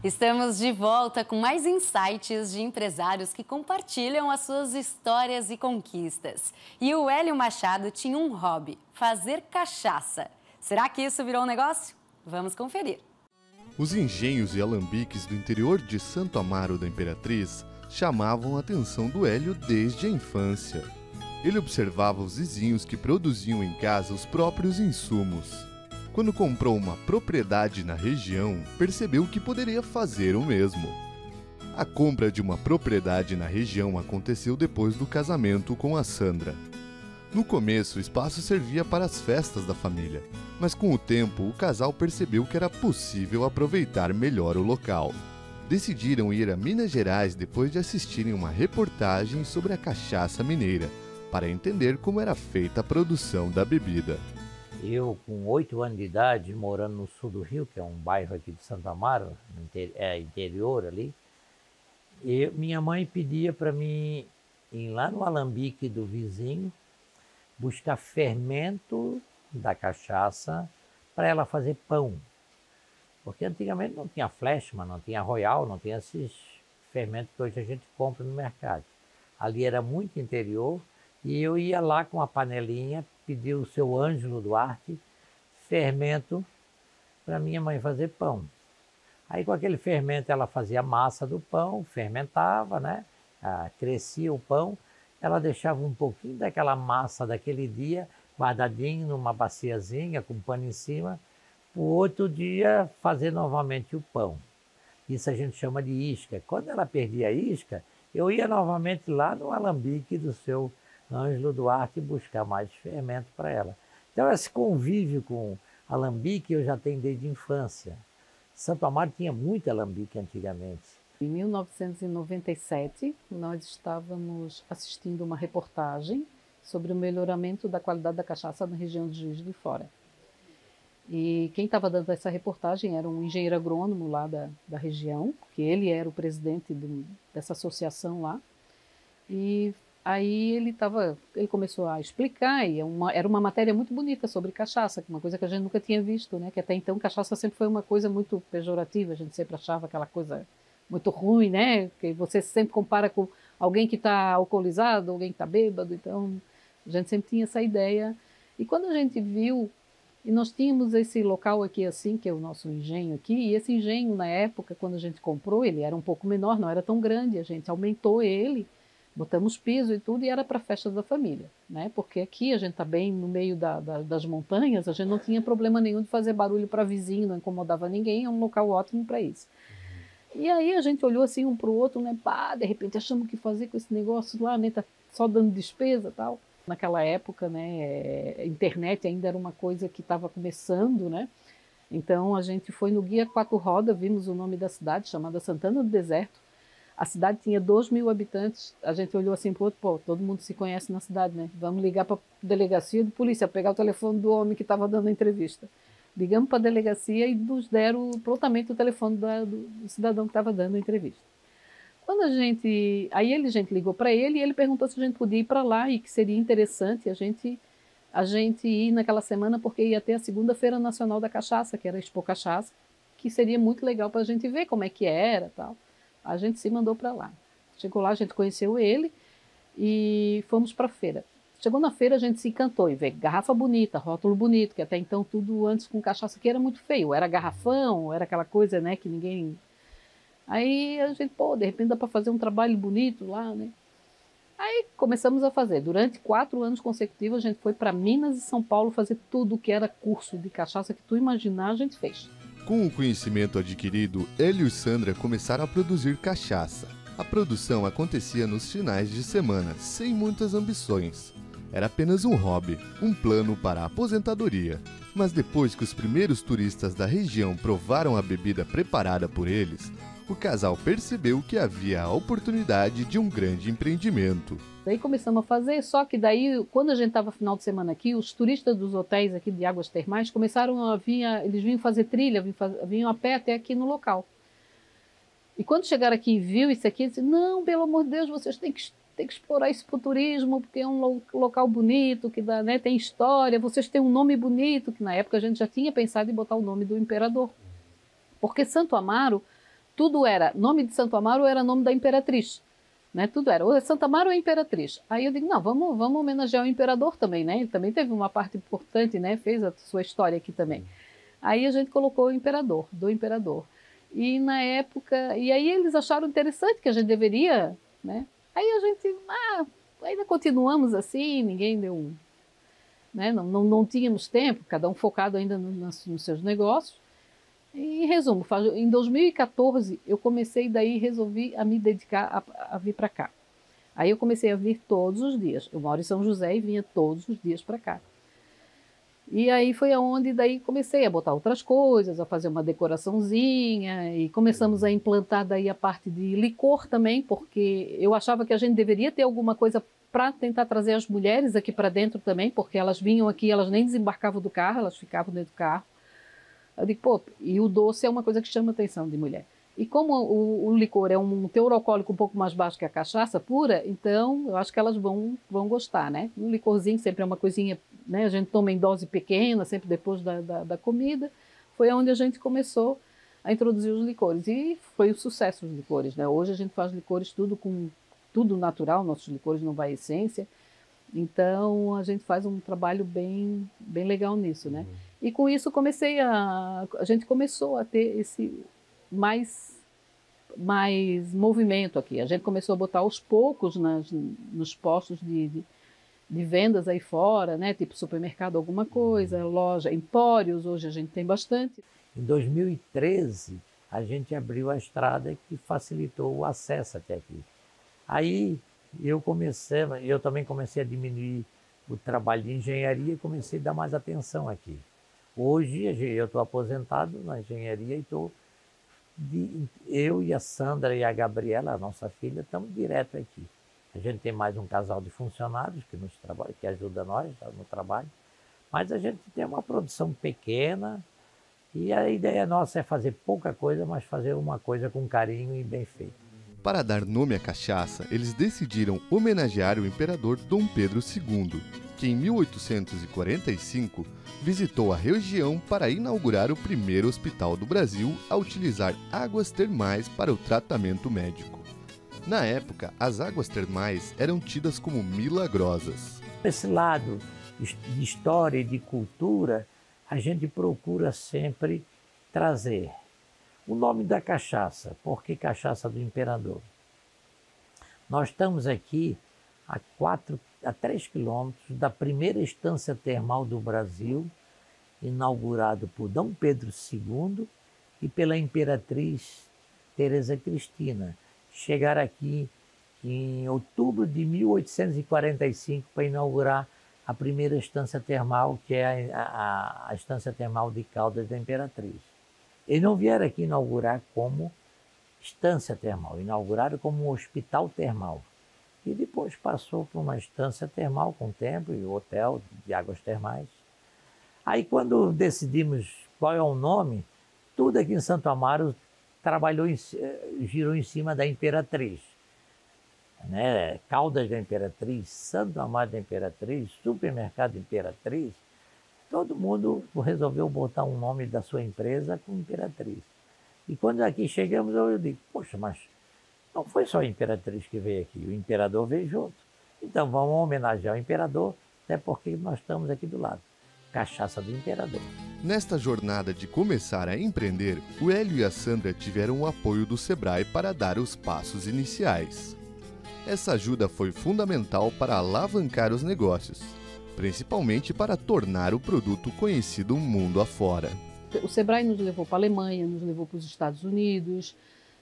Estamos de volta com mais insights de empresários que compartilham as suas histórias e conquistas. E o Hélio Machado tinha um hobby: fazer cachaça. Será que isso virou um negócio? Vamos conferir. Os engenhos e alambiques do interior de Santo Amaro da Imperatriz chamavam a atenção do Hélio desde a infância. Ele observava os vizinhos que produziam em casa os próprios insumos. Quando comprou uma propriedade na região, percebeu que poderia fazer o mesmo. A compra de uma propriedade na região aconteceu depois do casamento com a Sandra. No começo, o espaço servia para as festas da família, mas com o tempo o casal percebeu que era possível aproveitar melhor o local. Decidiram ir a Minas Gerais depois de assistirem uma reportagem sobre a cachaça mineira, para entender como era feita a produção da bebida. Eu, com 8 anos de idade, morando no sul do Rio, que é um bairro aqui de Santo Amaro, interior ali, e minha mãe pedia para mim ir lá no alambique do vizinho, buscar fermento da cachaça para ela fazer pão. Porque antigamente não tinha Fleshman, não tinha Royal, não tinha esses fermentos que hoje a gente compra no mercado. Ali era muito interior e eu ia lá com a panelinha, pedir o seu Ângelo Duarte fermento para minha mãe fazer pão. Aí com aquele fermento ela fazia a massa do pão, fermentava, né? Crescia o pão, ela deixava um pouquinho daquela massa daquele dia guardadinho numa baciazinha com pano em cima, o outro dia fazer novamente o pão. Isso a gente chama de isca. Quando ela perdia a isca, eu ia novamente lá no alambique do seu Ângelo Duarte buscar mais fermento para ela. Então esse convívio com alambique eu já tenho desde a infância. Santo Amaro tinha muito alambique antigamente. Em 1997, nós estávamos assistindo uma reportagem sobre o melhoramento da qualidade da cachaça na região de Juiz de Fora. E quem estava dando essa reportagem era um engenheiro agrônomo lá da região, que ele era o presidente dessa associação lá. E aí ele começou a explicar, e era uma matéria muito bonita sobre cachaça, uma coisa que a gente nunca tinha visto, né? Que até então cachaça sempre foi uma coisa muito pejorativa, a gente sempre achava aquela coisa muito ruim, né? Que você sempre compara com alguém que está alcoolizado, alguém que está bêbado, então a gente sempre tinha essa ideia. E quando a gente viu, e nós tínhamos esse local aqui assim, que é o nosso engenho aqui, e esse engenho na época, quando a gente comprou, ele era um pouco menor, não era tão grande, a gente aumentou ele, botamos piso e tudo, e era para a festa da família, né? Porque aqui a gente está bem no meio das montanhas, a gente não tinha problema nenhum de fazer barulho para vizinho, não incomodava ninguém, é um local ótimo para isso. E aí a gente olhou assim um para o outro, né? Pá, de repente achamos o que fazer com esse negócio lá, né? Tá só dando despesa e tal. Naquela época, né? A internet ainda era uma coisa que estava começando, né? Então a gente foi no Guia Quatro Rodas, vimos o nome da cidade, chamada Santana do Deserto. A cidade tinha 2.000 habitantes, a gente olhou assim para o outro, pô, todo mundo se conhece na cidade, né? Vamos ligar para a delegacia de polícia, pegar o telefone do homem que estava dando a entrevista. Ligamos para a delegacia e nos deram prontamente o telefone do cidadão que estava dando a entrevista. Aí a gente ligou para ele e ele perguntou se a gente podia ir para lá e que seria interessante a gente ir naquela semana, porque ia ter a segunda Feira Nacional da Cachaça, que era a Expo Cachaça, que seria muito legal para a gente ver como é que era e tal. A gente se mandou para lá. Chegou lá, a gente conheceu ele e fomos para a feira. Chegou na feira, a gente se encantou e vê garrafa bonita, rótulo bonito, que até então tudo antes com cachaça aqui era muito feio. Era garrafão, era aquela coisa, né, que ninguém... Aí a gente, pô, de repente dá para fazer um trabalho bonito lá, né? Aí começamos a fazer. Durante 4 anos consecutivos, a gente foi para Minas e São Paulo fazer tudo que era curso de cachaça que tu imaginar, a gente fez. Com o conhecimento adquirido, Hélio e Sandra começaram a produzir cachaça. A produção acontecia nos finais de semana, sem muitas ambições. Era apenas um hobby, um plano para a aposentadoria. Mas depois que os primeiros turistas da região provaram a bebida preparada por eles, o casal percebeu que havia a oportunidade de um grande empreendimento. Daí começamos a fazer, só que daí, quando a gente estava final de semana aqui, os turistas dos hotéis aqui de Águas Termais começaram a vir, eles vinham fazer trilha, vinham a pé até aqui no local. E quando chegaram aqui e viu isso aqui, disse, não, pelo amor de Deus, vocês têm que explorar isso para o turismo, porque é um local bonito, que dá, né, tem história, vocês têm um nome bonito, que na época a gente já tinha pensado em botar o nome do imperador. Porque Santo Amaro tudo era, nome de Santo Amaro era nome da imperatriz, né? Tudo era, ou é Santo Amaro ou é imperatriz. Aí eu digo, não, vamos homenagear o imperador também, né? Ele também teve uma parte importante, né? Fez a sua história aqui também. Aí a gente colocou o imperador, do imperador. E na época, e aí eles acharam interessante que a gente deveria, né? Aí a gente, ainda continuamos assim, ninguém deu, né? Não tínhamos tempo, cada um focado ainda nos seus negócios. E, em resumo, em 2014 eu comecei, daí resolvi a me dedicar a vir para cá. Aí eu comecei a vir todos os dias. Eu moro em São José e vinha todos os dias para cá. E aí foi aonde daí comecei a botar outras coisas, a fazer uma decoraçãozinha e começamos a implantar daí a parte de licor também, porque eu achava que a gente deveria ter alguma coisa para tentar trazer as mulheres aqui para dentro também, porque elas vinham aqui, elas nem desembarcavam do carro, elas ficavam dentro do carro. Eu digo, pô, e o doce é uma coisa que chama a atenção de mulher. E como o licor é um teor alcoólico um pouco mais baixo que a cachaça pura, então eu acho que elas vão gostar, né? Um licorzinho sempre é uma coisinha, né? A gente toma em dose pequena, sempre depois da comida. Foi onde a gente começou a introduzir os licores. E foi um sucesso os licores, né? Hoje a gente faz licores tudo natural, nossos licores não vai essência. Então a gente faz um trabalho bem legal nisso, né? E com isso a gente começou a ter esse mais movimento aqui. A gente começou a botar aos poucos nos postos de vendas aí fora, né? Tipo supermercado, alguma coisa, loja, empórios, hoje a gente tem bastante. Em 2013, a gente abriu a estrada que facilitou o acesso até aqui. Aí eu também comecei a diminuir o trabalho de engenharia e comecei a dar mais atenção aqui. Hoje eu estou aposentado na engenharia e eu e a Sandra e a Gabriela, a nossa filha, estamos direto aqui. A gente tem mais um casal de funcionários que ajuda nós no trabalho, mas a gente tem uma produção pequena e a ideia nossa é fazer pouca coisa, mas fazer uma coisa com carinho e bem feita. Para dar nome à cachaça, eles decidiram homenagear o imperador Dom Pedro II, que em 1845 visitou a região para inaugurar o primeiro hospital do Brasil a utilizar águas termais para o tratamento médico. Na época, as águas termais eram tidas como milagrosas. Esse lado de história e de cultura, a gente procura sempre trazer. O nome da cachaça, por que cachaça do imperador? Nós estamos aqui a 3 quilômetros da primeira estância termal do Brasil, inaugurado por Dom Pedro II e pela imperatriz Teresa Cristina. Chegaram aqui em outubro de 1845 para inaugurar a primeira estância termal, que é a estância termal de Caldas da Imperatriz. Eles não vieram aqui inaugurar como estância termal, inauguraram como um hospital termal. E depois passou por uma estância termal com o tempo e hotel de águas termais. Aí quando decidimos qual é o nome, tudo aqui em Santo Amaro girou em cima da Imperatriz. Né? Caldas da Imperatriz, Santo Amaro da Imperatriz, Supermercado Imperatriz, todo mundo resolveu botar um nome da sua empresa com Imperatriz. E quando aqui chegamos, eu digo, poxa, mas não foi só a Imperatriz que veio aqui, o Imperador veio junto. Então vamos homenagear o Imperador, até porque nós estamos aqui do lado. Cachaça do Imperador. Nesta jornada de começar a empreender, o Hélio e a Sandra tiveram o apoio do Sebrae para dar os passos iniciais. Essa ajuda foi fundamental para alavancar os negócios, principalmente para tornar o produto conhecido mundo afora. O Sebrae nos levou para a Alemanha, nos levou para os Estados Unidos,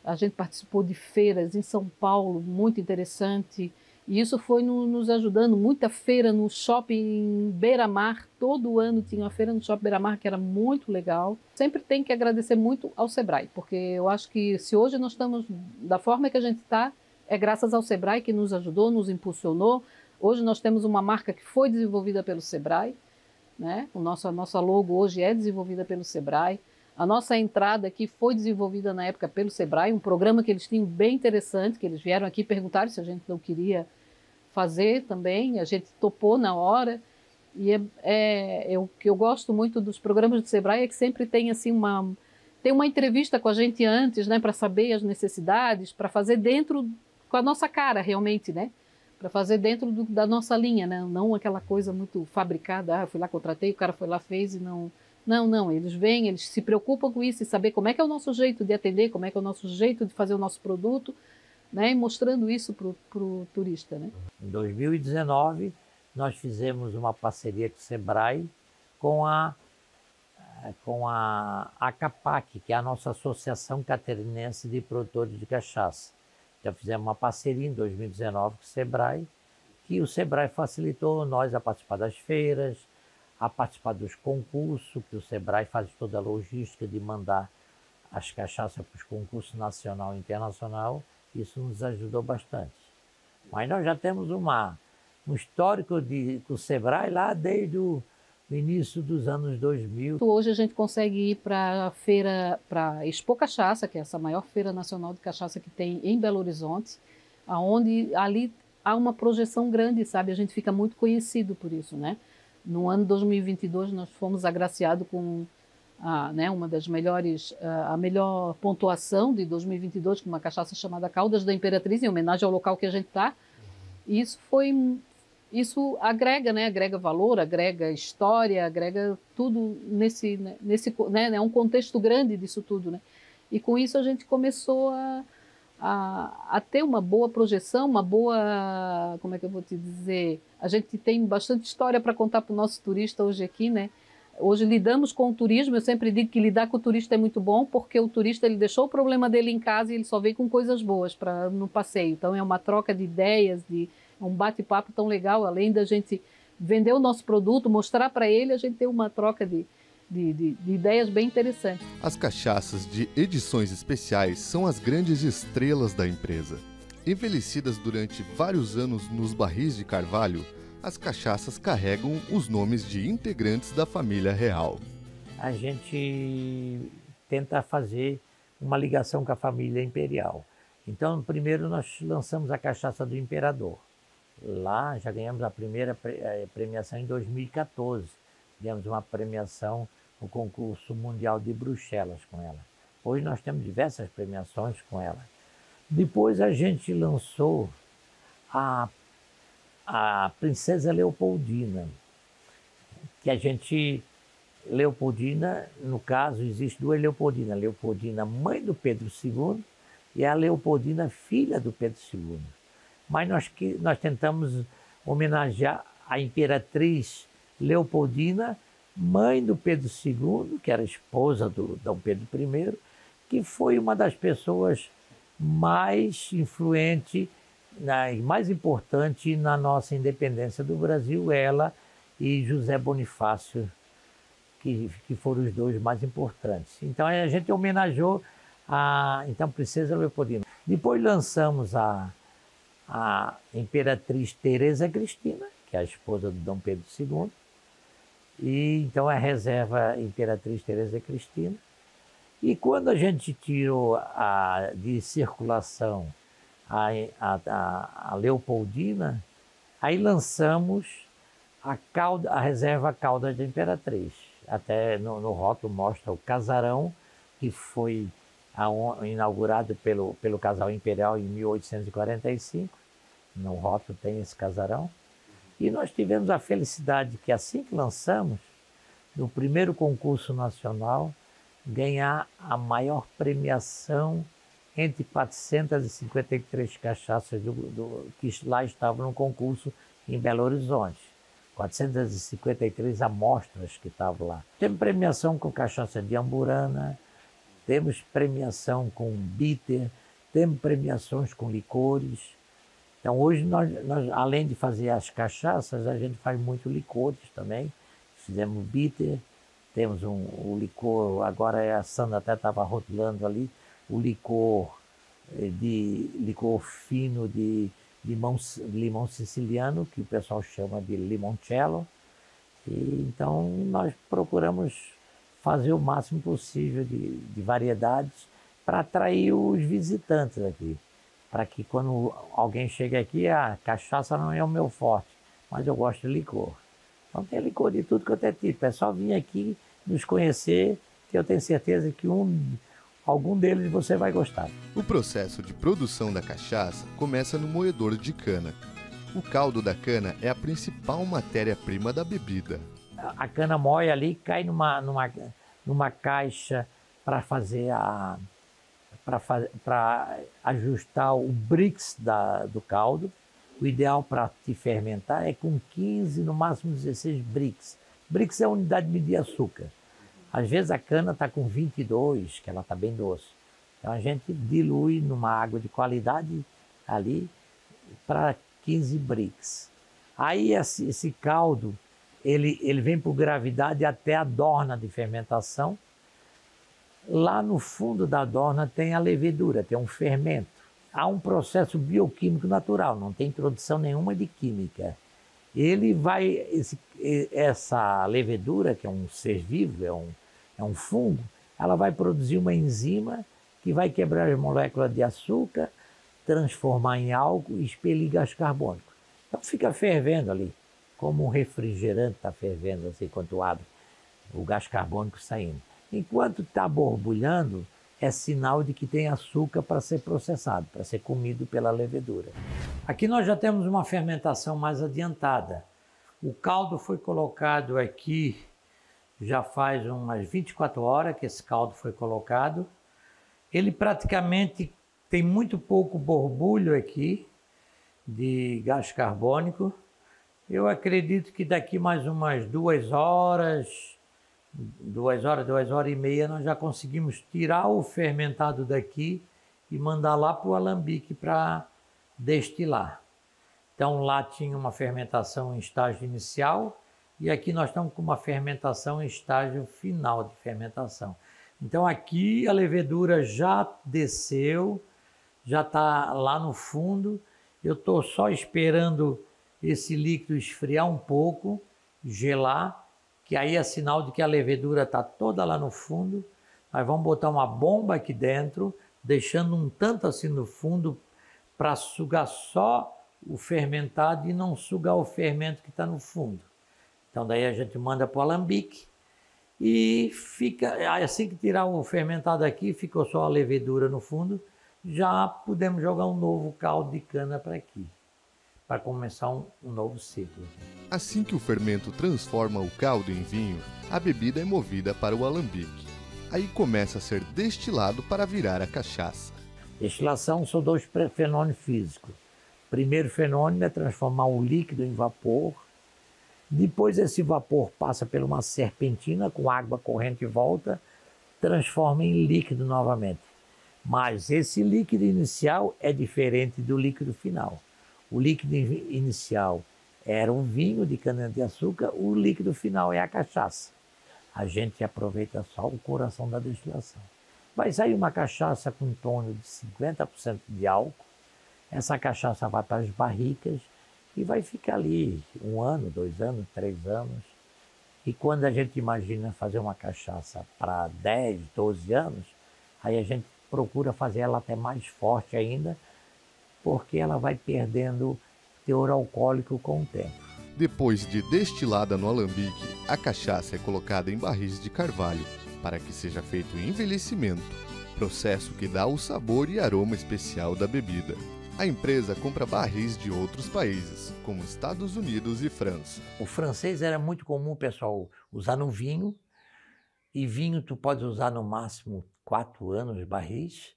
a gente participou de feiras em São Paulo, muito interessante, e isso foi nos ajudando. Muita feira no shopping Beira-Mar, todo ano tinha uma feira no shopping Beira-Mar que era muito legal. Sempre tem que agradecer muito ao Sebrae, porque eu acho que se hoje nós estamos da forma que a gente está, é graças ao Sebrae que nos ajudou, nos impulsionou. Hoje nós temos uma marca que foi desenvolvida pelo Sebrae, né? A nossa logo hoje é desenvolvida pelo Sebrae. A nossa entrada aqui foi desenvolvida na época pelo Sebrae, um programa que eles tinham bem interessante, que eles vieram aqui e perguntaram se a gente não queria fazer também, a gente topou na hora. E o que eu gosto muito dos programas do Sebrae é que sempre tem assim ter uma entrevista com a gente antes, né, para saber as necessidades, para fazer dentro, com a nossa cara realmente, né? Para fazer dentro da nossa linha, né? Não aquela coisa muito fabricada, fui lá, contratei, o cara foi lá, fez e não... Não, eles vêm, eles se preocupam com isso e saber como é que é o nosso jeito de atender, como é que é o nosso jeito de fazer o nosso produto, né? E mostrando isso para o turista, né? Em 2019, nós fizemos uma parceria com o Sebrae com a ACAPAC, que é a nossa Associação Catarinense de Produtores de Cachaça. Já fizemos uma parceria em 2019 com o Sebrae, que o Sebrae facilitou nós a participar das feiras, a participar dos concursos, que o Sebrae faz toda a logística de mandar as cachaças para os concursos nacional e internacional. Isso nos ajudou bastante. Mas nós já temos um histórico com o Sebrae lá desde o início dos anos 2000. Hoje a gente consegue ir para a feira, para a Expo Cachaça, que é essa maior feira nacional de cachaça que tem em Belo Horizonte, onde ali há uma projeção grande, sabe? A gente fica muito conhecido por isso, né? No ano 2022 nós fomos agraciados com uma das melhores, a melhor pontuação de 2022, com uma cachaça chamada Caldas da Imperatriz, em homenagem ao local que a gente está. E isso agrega, né? Agrega valor, agrega história, agrega tudo né? É um contexto grande disso tudo, né? E com isso a gente começou a ter uma boa projeção, uma boa, como é que eu vou te dizer? A gente tem bastante história para contar para o nosso turista hoje aqui, né? Hoje lidamos com o turismo, eu sempre digo que lidar com o turista é muito bom, porque o turista ele deixou o problema dele em casa e ele só vem com coisas boas no passeio. Então é uma troca de ideias, um bate-papo tão legal, além da gente vender o nosso produto, mostrar para ele, a gente tem uma troca de ideias bem interessantes. As cachaças de edições especiais são as grandes estrelas da empresa. Envelhecidas durante vários anos nos barris de carvalho, as cachaças carregam os nomes de integrantes da família real. A gente tenta fazer uma ligação com a família imperial. Então, primeiro nós lançamos a cachaça do imperador. Lá já ganhamos a primeira premiação em 2014. Ganhamos uma premiação no concurso mundial de Bruxelas com ela. Hoje nós temos diversas premiações com ela. Depois a gente lançou a Princesa Leopoldina, Leopoldina, no caso, existe duas Leopoldinas. A Leopoldina, mãe do Pedro II, e a Leopoldina, filha do Pedro II. Mas nós tentamos homenagear a Imperatriz Leopoldina, mãe do Pedro II, que era esposa do Dom Pedro I, que foi uma das pessoas mais influentes e mais importante na nossa independência do Brasil, ela e José Bonifácio, que foram os dois mais importantes. Então a gente homenageou a Princesa Leopoldina. Depois lançamos a Imperatriz Teresa Cristina, que é a esposa do Dom Pedro II, e então a reserva Imperatriz Teresa Cristina. E quando a gente tirou de circulação a Leopoldina, aí lançamos a reserva Caldas da Imperatriz. Até no rótulo mostra o casarão, que foi inaugurado pelo casal imperial em 1845. No rótulo tem esse casarão. E nós tivemos a felicidade que assim que lançamos, no primeiro concurso nacional, ganhar a maior premiação entre 453 cachaças que lá estavam no concurso em Belo Horizonte. 453 amostras que estavam lá. Temos premiação com cachaça de amburana, temos premiação com bitter, temos premiações com licores. Então hoje nós além de fazer as cachaças, a gente faz muito licores também. Fizemos bitter, temos o licor, agora a Sandra até estava rotulando ali, o licor fino de limão siciliano, que o pessoal chama de limoncello. E então nós procuramos fazer o máximo possível de variedades para atrair os visitantes aqui. Para que quando alguém chega aqui, a cachaça não é o meu forte, mas eu gosto de licor. Então tem licor de tudo quanto é tipo. É só vir aqui nos conhecer eu tenho certeza que algum deles você vai gostar. O processo de produção da cachaça começa no moedor de cana. O caldo da cana é a principal matéria-prima da bebida. A cana moe ali, cai numa caixa para fazer para ajustar o Brix do caldo. O ideal para te fermentar é com 15, no máximo 16 Brix. Brix é a unidade de medir açúcar. Às vezes a cana está com 22, que ela está bem doce. Então a gente dilui numa água de qualidade ali para 15 Brix. Aí esse caldo, ele vem por gravidade até a dorna de fermentação. Lá no fundo da dorna tem a levedura, tem um fermento. Há um processo bioquímico natural, não tem introdução nenhuma de química. Essa levedura, que é um ser vivo, é um fungo, ela vai produzir uma enzima que vai quebrar as moléculas de açúcar, transformar em álcool e expelir gás carbônico. Então fica fervendo ali, como um refrigerante está fervendo, assim, enquanto abre, o gás carbônico saindo. Enquanto está borbulhando, é sinal de que tem açúcar para ser processado, para ser comido pela levedura. Aqui nós já temos uma fermentação mais adiantada. O caldo foi colocado aqui, já faz umas 24 horas que esse caldo foi colocado. Ele praticamente tem muito pouco borbulho aqui de gás carbônico. Eu acredito que daqui mais umas 2 horas, 2 horas e meia, nós já conseguimos tirar o fermentado daqui e mandar lá para o alambique para destilar. Então lá tinha uma fermentação em estágio inicial e aqui nós estamos com uma fermentação em estágio final de fermentação. Então aqui a levedura já desceu, já está lá no fundo. Eu estou só esperando esse líquido esfriar um pouco, gelar, que aí é sinal de que a levedura está toda lá no fundo. Nós vamos botar uma bomba aqui dentro, deixando um tanto assim no fundo para sugar só o fermentado e não sugar o fermento que está no fundo. Então daí a gente manda para o alambique e fica, assim que tirar o fermentado aqui, ficou só a levedura no fundo, já podemos jogar um novo caldo de cana para aqui, para começar um novo ciclo. Assim que o fermento transforma o caldo em vinho, a bebida é movida para o alambique. Aí começa a ser destilado para virar a cachaça. Destilação são 2 fenômenos físicos. O primeiro fenômeno é transformar o líquido em vapor. Depois esse vapor passa por uma serpentina com água corrente em volta, transforma em líquido novamente. Mas esse líquido inicial é diferente do líquido final. O líquido inicial era um vinho de cana-de-açúcar, o líquido final é a cachaça. A gente aproveita só o coração da destilação. Vai sair uma cachaça com em torno de 50% de álcool. Essa cachaça vai para as barricas e vai ficar ali 1 ano, 2 anos, 3 anos. E quando a gente imagina fazer uma cachaça para 10, 12 anos, aí a gente procura fazer ela até mais forte ainda, porque ela vai perdendo teor alcoólico com o tempo. Depois de destilada no alambique, a cachaça é colocada em barris de carvalho, para que seja feito o envelhecimento, processo que dá o sabor e aroma especial da bebida. A empresa compra barris de outros países, como Estados Unidos e França. O francês era muito comum, pessoal, usar no vinho, e vinho tu pode usar no máximo 4 anos barris,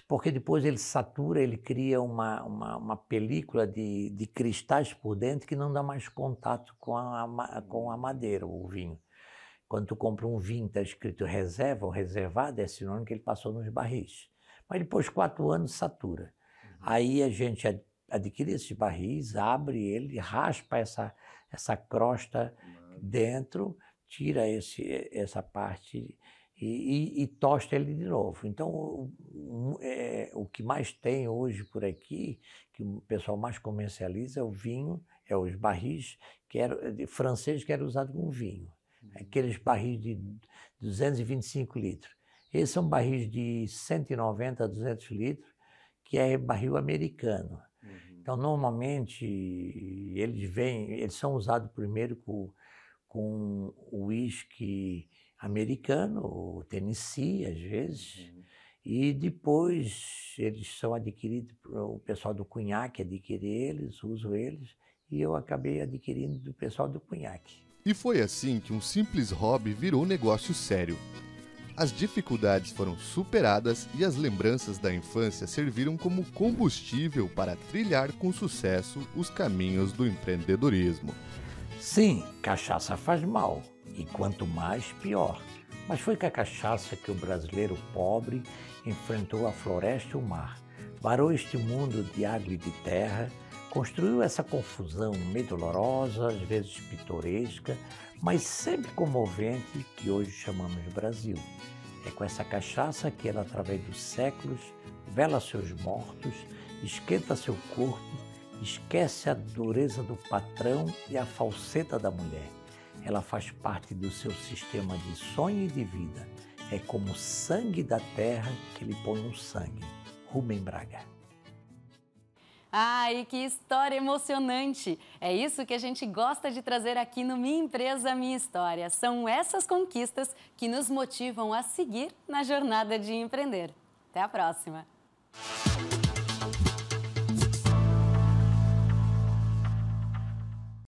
porque depois ele satura, ele cria uma película de cristais por dentro que não dá mais contato com a madeira, o vinho. Quando tu compra um vinho, está escrito reserva ou reservado, é sinônimo que ele passou nos barris. Mas depois de 4 anos, satura. Aí a gente adquire esses barris, abre ele, raspa essa crosta dentro, tira essa parte e tosta ele de novo. Então, o que mais tem hoje por aqui, que o pessoal mais comercializa, é o vinho, é os barris francês que era usado com vinho. Aqueles barris de 225 litros. Esses são barris de 190 a 200 litros, que é barril americano. Então, normalmente, eles são usados primeiro com uísque americano, o Tennessee, às vezes, e depois eles são adquiridos, o pessoal do cunhaque adquire eles, uso eles, e eu acabei adquirindo do pessoal do cunhaque. E foi assim que um simples hobby virou negócio sério. As dificuldades foram superadas e as lembranças da infância serviram como combustível para trilhar com sucesso os caminhos do empreendedorismo. Sim, cachaça faz mal, e quanto mais, pior. Mas foi com a cachaça que o brasileiro pobre enfrentou a floresta e o mar, varou este mundo de água e de terra, construiu essa confusão meio dolorosa, às vezes pitoresca, mas sempre comovente, que hoje chamamos de Brasil. É com essa cachaça que ela, através dos séculos, vela seus mortos, esquenta seu corpo, esquece a dureza do patrão e a falseta da mulher. Ela faz parte do seu sistema de sonho e de vida. É como o sangue da terra que ele põe no sangue. Rubem Braga. Ai, que história emocionante! É isso que a gente gosta de trazer aqui no Minha Empresa, Minha História. São essas conquistas que nos motivam a seguir na jornada de empreender. Até a próxima!